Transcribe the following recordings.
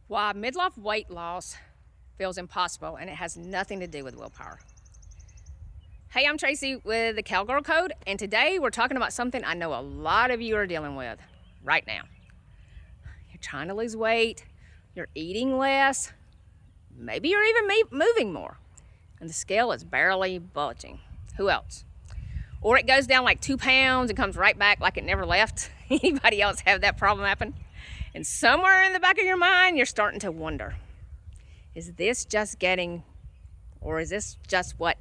Why midlife weight loss feels impossible, and it has nothing to do with willpower. Hey, I'm Tracy with the Cowgirl Code, and today we're talking about something I know a lot of you are dealing with right now. You're trying to lose weight, you're eating less, maybe you're even moving more, and the scale is barely budging. Who else? Or it goes down like 2 pounds and comes right back like it never left. Anybody else have that problem happen? And somewhere in the back of your mind, you're starting to wonder, is this just what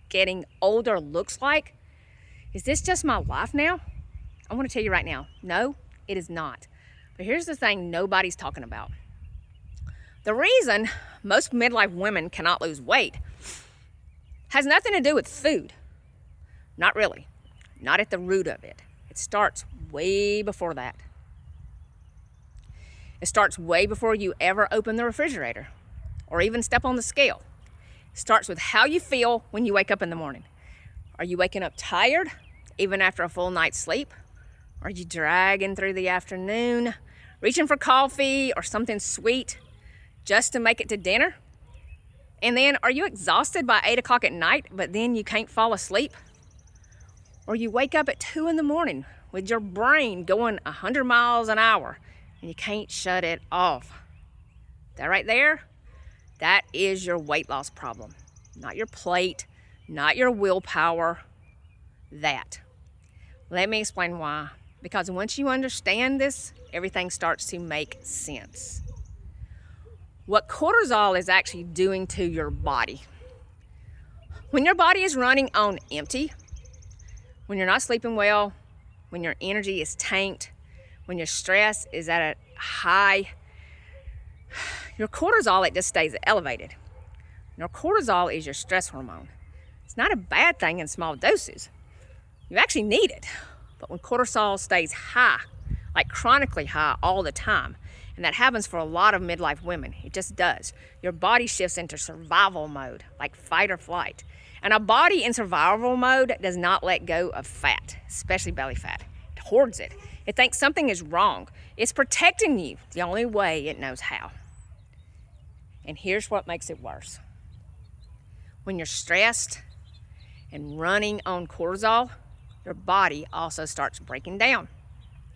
getting older looks like? Is this just my life now? I want to tell you right now, no, it is not. But here's the thing nobody's talking about. The reason most midlife women cannot lose weight has nothing to do with food. Not really. Not at the root of it. It starts way before that. It starts way before you ever open the refrigerator or even step on the scale. It starts with how you feel when you wake up in the morning. Are you waking up tired, even after a full night's sleep? Are you dragging through the afternoon, reaching for coffee or something sweet just to make it to dinner? And then, are you exhausted by 8 o'clock at night, but then you can't fall asleep? Or you wake up at 2 in the morning with your brain going 100 miles an hour and you can't shut it off. That right there, that is your weight loss problem. Not your plate, not your willpower, that. Let me explain why. Because once you understand this, everything starts to make sense. What cortisol is actually doing to your body. When your body is running on empty, when you're not sleeping well, when your energy is tanked, when your stress is at a high, your cortisol, it just stays elevated. Your cortisol is your stress hormone. It's not a bad thing in small doses. You actually need it. But when cortisol stays high, like chronically high all the time, and that happens for a lot of midlife women, it just does. Your body shifts into survival mode, like fight or flight. And a body in survival mode does not let go of fat, especially belly fat. It hoards it. It thinks something is wrong. It's protecting you the only way it knows how. And here's what makes it worse. When you're stressed and running on cortisol, your body also starts breaking down.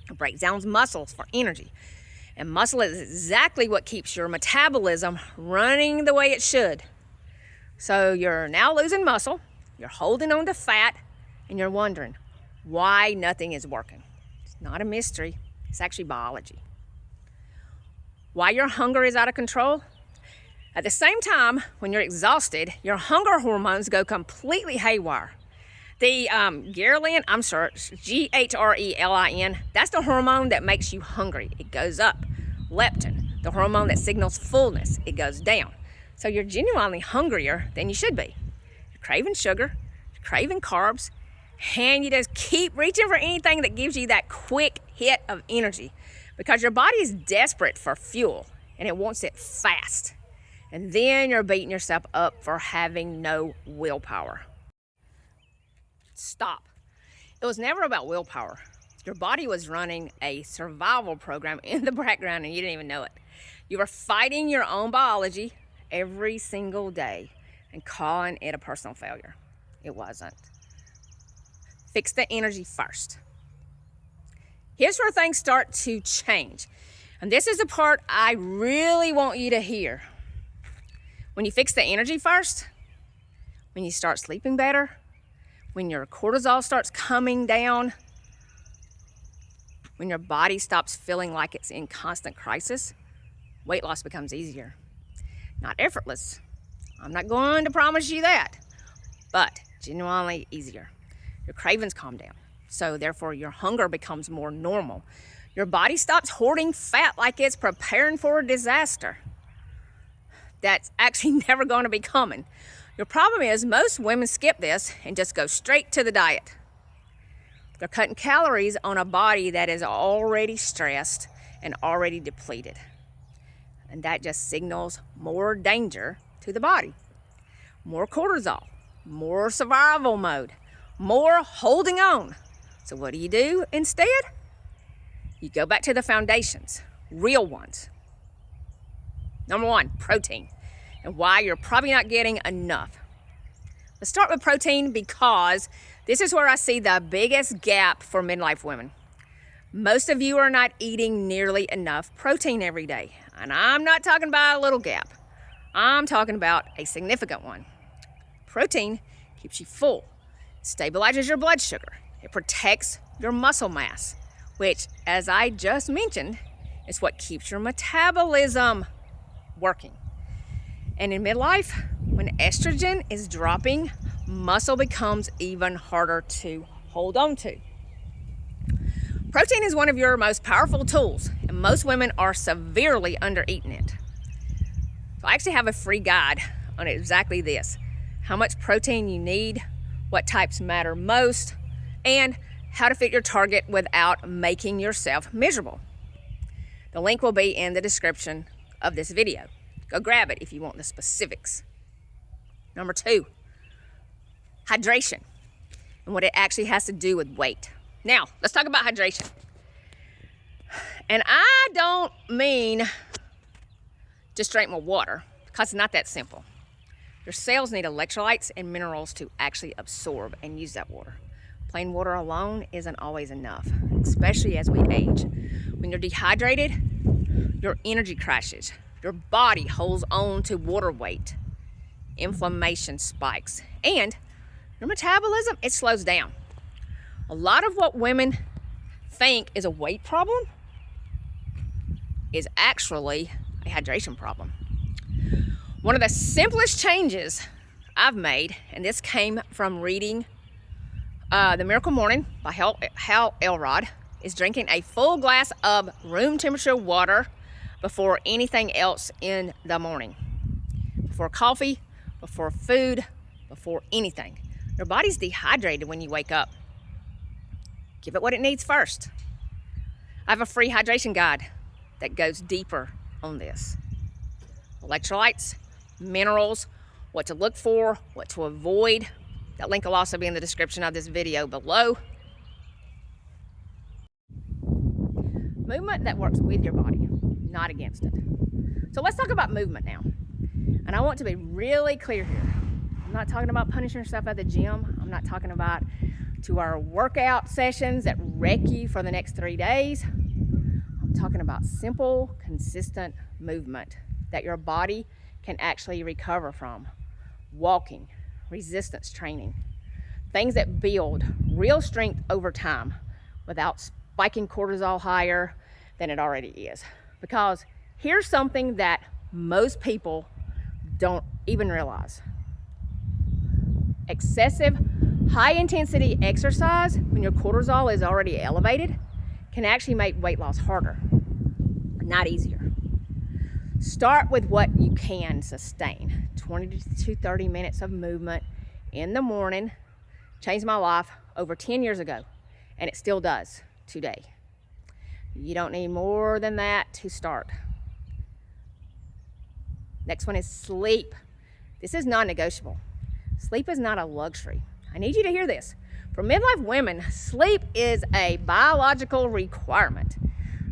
It breaks down muscles for energy. And muscle is exactly what keeps your metabolism running the way it should. So you're now losing muscle, you're holding on to fat, and you're wondering why nothing is working. It's not a mystery, it's actually biology. Why your hunger is out of control? At the same time, when you're exhausted, your hunger hormones go completely haywire. The ghrelin, G-H-R-E-L-I-N, that's the hormone that makes you hungry. It goes up. Leptin, the hormone that signals fullness, it goes down. So you're genuinely hungrier than you should be. You're craving sugar, you're craving carbs, and you just keep reaching for anything that gives you that quick hit of energy because your body is desperate for fuel and it wants it fast. And then you're beating yourself up for having no willpower. Stop. It was never about willpower. Your body was running a survival program in the background and you didn't even know it. You were fighting your own biology every single day and calling it a personal failure. It wasn't. Fix the energy first. Here's where things start to change. And this is the part I really want you to hear. When you fix the energy first, when you start sleeping better, when your cortisol starts coming down, when your body stops feeling like it's in constant crisis, weight loss becomes easier. Not effortless. I'm not going to promise you that, but genuinely easier. Your cravings calm down, so therefore your hunger becomes more normal. Your body stops hoarding fat like it's preparing for a disaster that's actually never going to be coming. Your problem is most women skip this and just go straight to the diet. They're cutting calories on a body that is already stressed and already depleted. And that just signals more danger to the body. More cortisol, more survival mode, more holding on. So what do you do instead? You go back to the foundations, real ones. Number one, protein, and why you're probably not getting enough. Let's start with protein because this is where I see the biggest gap for midlife women. Most of you are not eating nearly enough protein every day. And I'm not talking about a little gap. I'm talking about a significant one. Protein keeps you full, stabilizes your blood sugar. It protects your muscle mass, which, as I just mentioned, is what keeps your metabolism working. And in midlife, when estrogen is dropping, muscle becomes even harder to hold on to. Protein is one of your most powerful tools, and most women are severely under-eating it. So I actually have a free guide on exactly this: how much protein you need, what types matter most, and how to fit your target without making yourself miserable. The link will be in the description of this video. Go grab it if you want the specifics. Number two, hydration, and what it actually has to do with weight. Now, let's talk about hydration. And I don't mean just drink more water, because it's not that simple. Your cells need electrolytes and minerals to actually absorb and use that water. Plain water alone isn't always enough, especially as we age. When you're dehydrated, your energy crashes. Your body holds on to water weight. Inflammation spikes, and your metabolism, it slows down. A lot of what women think is a weight problem is actually a hydration problem. One of the simplest changes I've made, and this came from reading The Miracle Morning by Hal Elrod, is drinking a full glass of room temperature water before anything else in the morning. Before coffee, before food, before anything. Your body's dehydrated when you wake up. Give it what it needs first. I have a free hydration guide that goes deeper on this. Electrolytes, minerals, what to look for, what to avoid. That link will also be in the description of this video below. Movement that works with your body, not against it. So let's talk about movement now. And I want to be really clear here. I'm not talking about punishing yourself at the gym. I'm not talking about 2-hour workout sessions that wreck you for the next 3 days. I'm talking about simple, consistent movement that your body can actually recover from. Walking, resistance training, things that build real strength over time without spiking cortisol higher than it already is. Because here's something that most people don't even realize. Excessive high-intensity exercise, when your cortisol is already elevated, can actually make weight loss harder, not easier. Start with what you can sustain. 20 to 30 minutes of movement in the morning changed my life over 10 years ago, and it still does today. You don't need more than that to start. Next one is sleep. This is non-negotiable. Sleep is not a luxury. I need you to hear this. For midlife women, sleep is a biological requirement.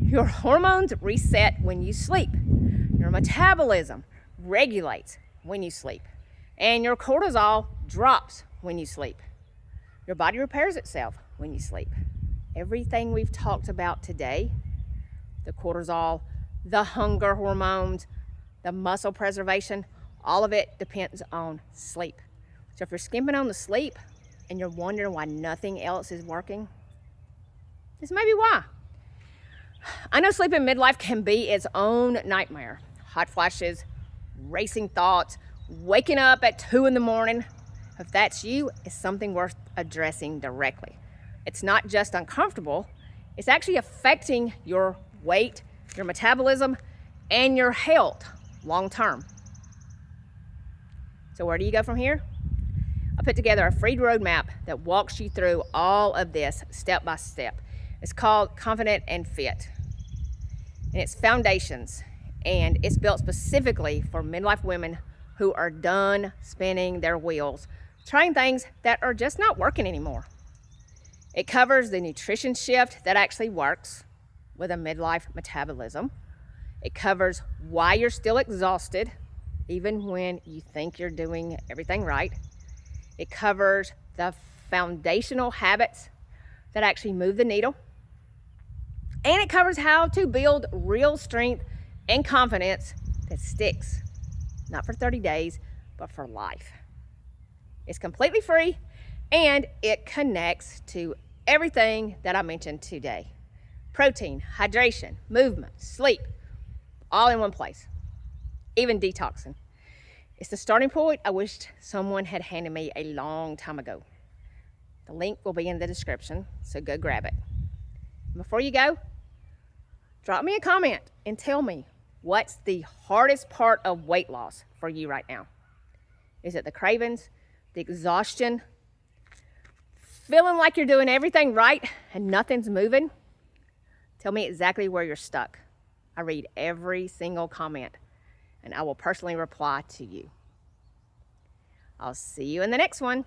Your hormones reset when you sleep. Your metabolism regulates when you sleep. And your cortisol drops when you sleep. Your body repairs itself when you sleep. Everything we've talked about today, the cortisol, the hunger hormones, the muscle preservation, all of it depends on sleep. So if you're skimping on the sleep and you're wondering why nothing else is working, this may be why. I know sleep in midlife can be its own nightmare. Hot flashes, racing thoughts, waking up at 2 in the morning. If that's you, it's something worth addressing directly. It's not just uncomfortable, it's actually affecting your weight, your metabolism, and your health long term. So where do you go from here? I put together a free roadmap that walks you through all of this step by step. It's called Confident and Fit. And it's foundations, and it's built specifically for midlife women who are done spinning their wheels, trying things that are just not working anymore. It covers the nutrition shift that actually works with a midlife metabolism. It covers why you're still exhausted, even when you think you're doing everything right. It covers the foundational habits that actually move the needle. And it covers how to build real strength and confidence that sticks, not for 30 days, but for life. It's completely free, and it connects to everything that I mentioned today. Protein, hydration, movement, sleep, all in one place. Even detoxing. It's the starting point I wished someone had handed me a long time ago. The link will be in the description, so go grab it. Before you go, drop me a comment and tell me what's the hardest part of weight loss for you right now. Is it the cravings, the exhaustion, feeling like you're doing everything right and nothing's moving? Tell me exactly where you're stuck. I read every single comment, and I will personally reply to you. I'll see you in the next one.